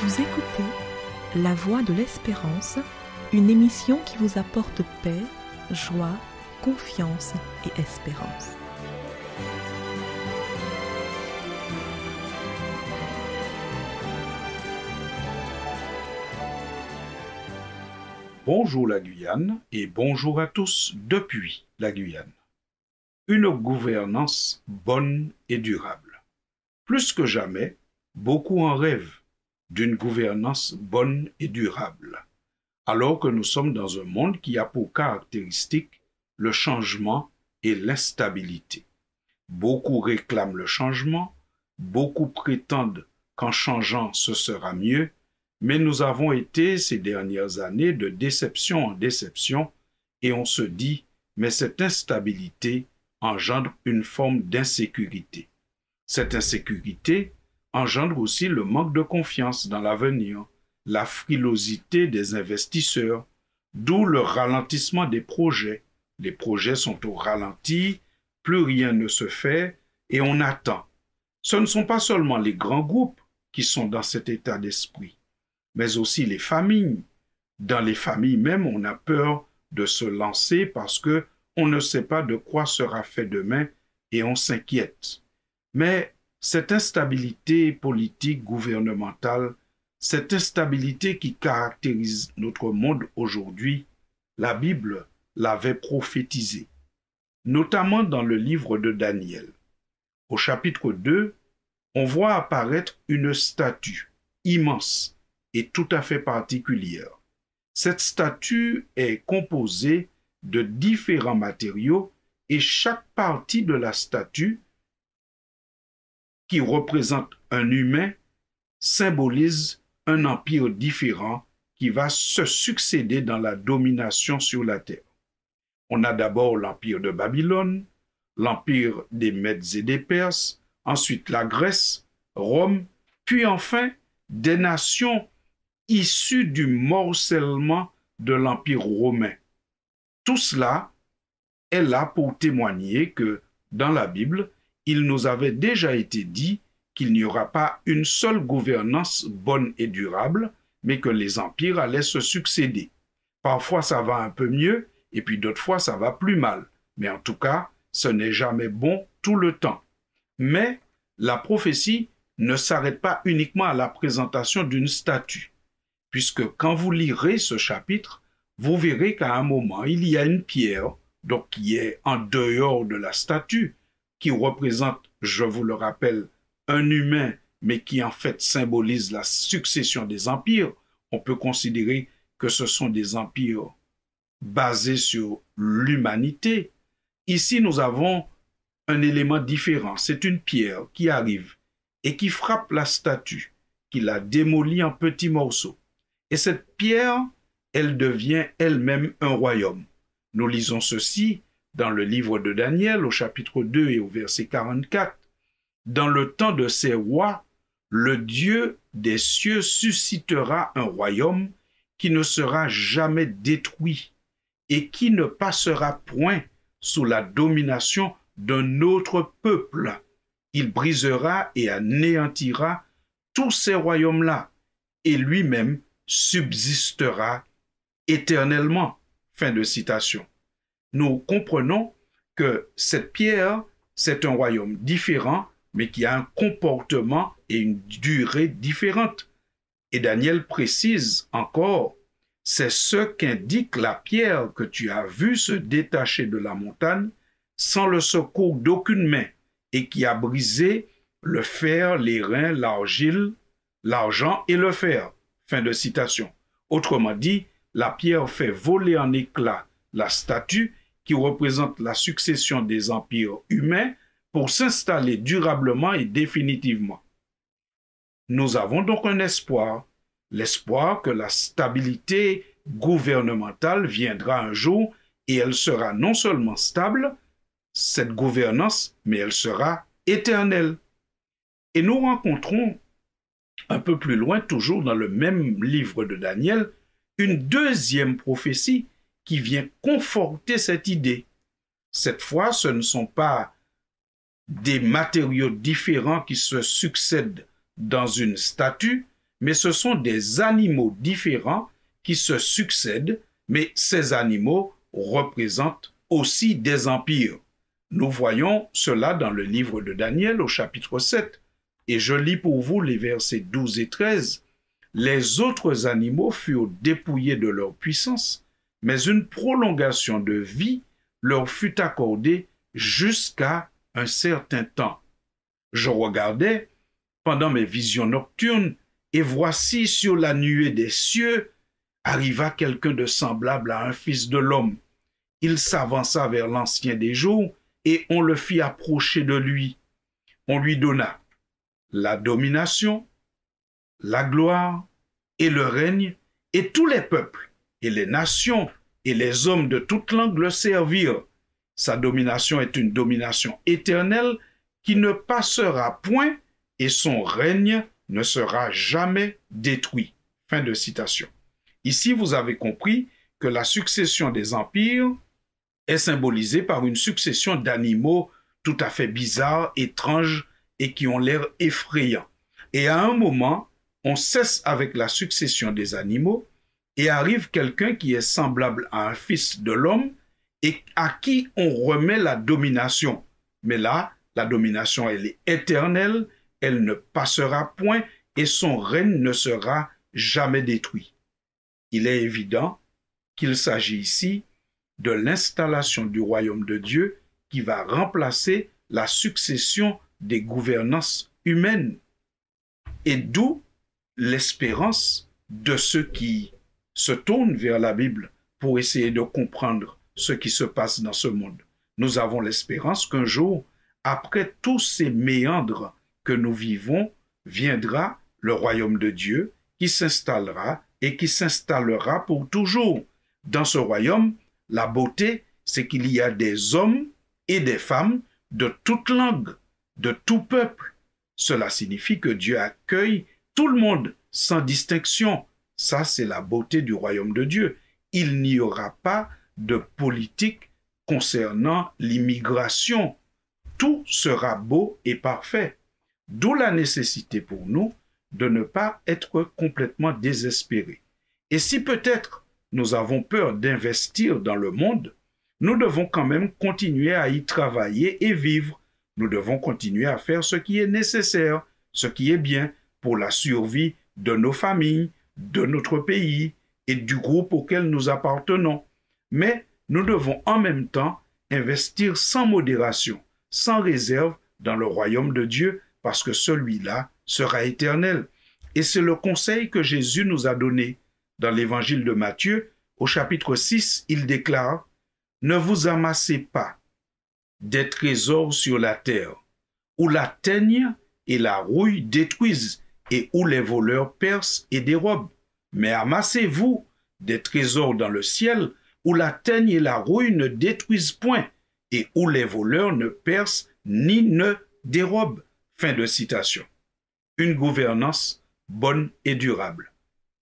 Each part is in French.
Vous écoutez La Voix de l'Espérance, une émission qui vous apporte paix, joie, confiance et espérance. Bonjour la Guyane et bonjour à tous depuis la Guyane. Une gouvernance bonne et durable. Plus que jamais, beaucoup en rêvent d'une gouvernance bonne et durable, alors que nous sommes dans un monde qui a pour caractéristique le changement et l'instabilité. Beaucoup réclament le changement, beaucoup prétendent qu'en changeant ce sera mieux, mais nous avons été ces dernières années de déception en déception et on se dit, mais cette instabilité engendre une forme d'insécurité. Cette insécurité engendre aussi le manque de confiance dans l'avenir, la frilosité des investisseurs, d'où le ralentissement des projets. Les projets sont au ralenti, plus rien ne se fait et on attend. Ce ne sont pas seulement les grands groupes qui sont dans cet état d'esprit, mais aussi les familles. Dans les familles même, on a peur de se lancer parce que on ne sait pas de quoi sera fait demain et on s'inquiète. Mais cette instabilité politique, gouvernementale, cette instabilité qui caractérise notre monde aujourd'hui, la Bible l'avait prophétisée, notamment dans le livre de Daniel. Au chapitre 2, on voit apparaître une statue immense et tout à fait particulière. Cette statue est composée de différents matériaux et chaque partie de la statue qui représente un humain symbolise un empire différent qui va se succéder dans la domination sur la terre. On a d'abord l'empire de Babylone, l'empire des Mèdes et des Perses, ensuite la Grèce, Rome, puis enfin des nations issues du morcellement de l'empire romain. Tout cela est là pour témoigner que dans la Bible, il nous avait déjà été dit qu'il n'y aura pas une seule gouvernance bonne et durable, mais que les empires allaient se succéder. Parfois ça va un peu mieux, et puis d'autres fois ça va plus mal. Mais en tout cas, ce n'est jamais bon tout le temps. Mais la prophétie ne s'arrête pas uniquement à la présentation d'une statue, puisque quand vous lirez ce chapitre, vous verrez qu'à un moment, il y a une pierre, donc qui est en dehors de la statue, qui représente, je vous le rappelle, un humain, mais qui en fait symbolise la succession des empires. On peut considérer que ce sont des empires basés sur l'humanité. Ici, nous avons un élément différent. C'est une pierre qui arrive et qui frappe la statue, qui la démolit en petits morceaux. Et cette pierre, elle devient elle-même un royaume. Nous lisons ceci dans le livre de Daniel, au chapitre 2 et au verset 44. Dans le temps de ces rois, le Dieu des cieux suscitera un royaume qui ne sera jamais détruit et qui ne passera point sous la domination d'un autre peuple. Il brisera et anéantira tous ces royaumes-là et lui-même subsistera éternellement. Fin de citation. Nous comprenons que cette pierre, c'est un royaume différent, mais qui a un comportement et une durée différente. Et Daniel précise encore, c'est ce qu'indique la pierre que tu as vue se détacher de la montagne sans le secours d'aucune main et qui a brisé le fer, les reins, l'argile, l'argent et le fer. Fin de citation. Autrement dit, la pierre fait voler en éclats la statue qui représente la succession des empires humains pour s'installer durablement et définitivement. Nous avons donc un espoir, l'espoir que la stabilité gouvernementale viendra un jour et elle sera non seulement stable, cette gouvernance, mais elle sera éternelle. Et nous rencontrons un peu plus loin, toujours dans le même livre de Daniel, une deuxième prophétie qui vient conforter cette idée. Cette fois, ce ne sont pas des matériaux différents qui se succèdent dans une statue, mais ce sont des animaux différents qui se succèdent, mais ces animaux représentent aussi des empires. Nous voyons cela dans le livre de Daniel au chapitre 7, et je lis pour vous les versets 12 et 13. Les autres animaux furent dépouillés de leur puissance, mais une prolongation de vie leur fut accordée jusqu'à un certain temps. Je regardais pendant mes visions nocturnes, et voici sur la nuée des cieux arriva quelqu'un de semblable à un fils de l'homme. Il s'avança vers l'Ancien des jours, et on le fit approcher de lui. On lui donna la domination, la gloire et le règne, et tous les peuples, et les nations, et les hommes de toute langue le servirent. Sa domination est une domination éternelle qui ne passera point, et son règne ne sera jamais détruit. Fin de citation. Ici, vous avez compris que la succession des empires est symbolisée par une succession d'animaux tout à fait bizarres, étranges et qui ont l'air effrayants. Et à un moment, on cesse avec la succession des animaux et arrive quelqu'un qui est semblable à un fils de l'homme et à qui on remet la domination. Mais là, la domination, elle est éternelle, elle ne passera point et son règne ne sera jamais détruit. Il est évident qu'il s'agit ici de l'installation du royaume de Dieu qui va remplacer la succession des gouvernances humaines. Et d'où l'espérance de ceux qui se tournent vers la Bible pour essayer de comprendre ce qui se passe dans ce monde. Nous avons l'espérance qu'un jour, après tous ces méandres que nous vivons, viendra le royaume de Dieu qui s'installera et qui s'installera pour toujours. Dans ce royaume, la beauté, c'est qu'il y a des hommes et des femmes de toute langue, de tout peuple. Cela signifie que Dieu accueille tout le monde sans distinction. Ça, c'est la beauté du royaume de Dieu. Il n'y aura pas de politique concernant l'immigration. Tout sera beau et parfait. D'où la nécessité pour nous de ne pas être complètement désespérés. Et si peut-être nous avons peur d'investir dans le monde, nous devons quand même continuer à y travailler et vivre. Nous devons continuer à faire ce qui est nécessaire, ce qui est bien pour la survie de nos familles, de notre pays et du groupe auquel nous appartenons. Mais nous devons en même temps investir sans modération, sans réserve dans le royaume de Dieu, parce que celui-là sera éternel. Et c'est le conseil que Jésus nous a donné. Dans l'évangile de Matthieu, au chapitre 6, il déclare « Ne vous amassez pas des trésors sur la terre, où la teigne et la rouille détruisent, et où les voleurs percent et dérobent. Mais amassez-vous des trésors dans le ciel, où la teigne et la rouille ne détruisent point, et où les voleurs ne percent ni ne dérobent. » Fin de citation. Une gouvernance bonne et durable.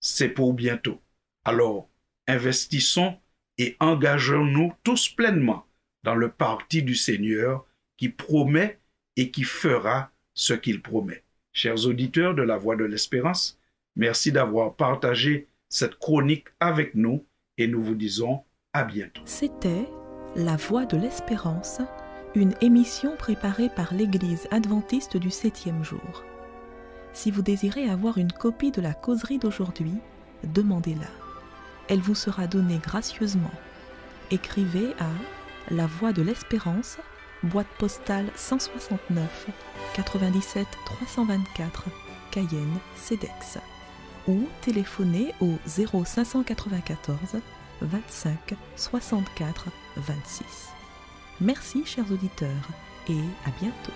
C'est pour bientôt. Alors, investissons et engageons-nous tous pleinement dans le parti du Seigneur qui promet et qui fera ce qu'il promet. Chers auditeurs de la Voix de l'Espérance, merci d'avoir partagé cette chronique avec nous et nous vous disons à bientôt. C'était La Voix de l'Espérance, une émission préparée par l'Église adventiste du 7e jour. Si vous désirez avoir une copie de la causerie d'aujourd'hui, demandez-la. Elle vous sera donnée gracieusement. Écrivez à La Voix de l'Espérance, boîte postale 169 97 324, Cayenne, CEDEX, ou téléphonez au 0594 25 64 26. Merci chers auditeurs et à bientôt.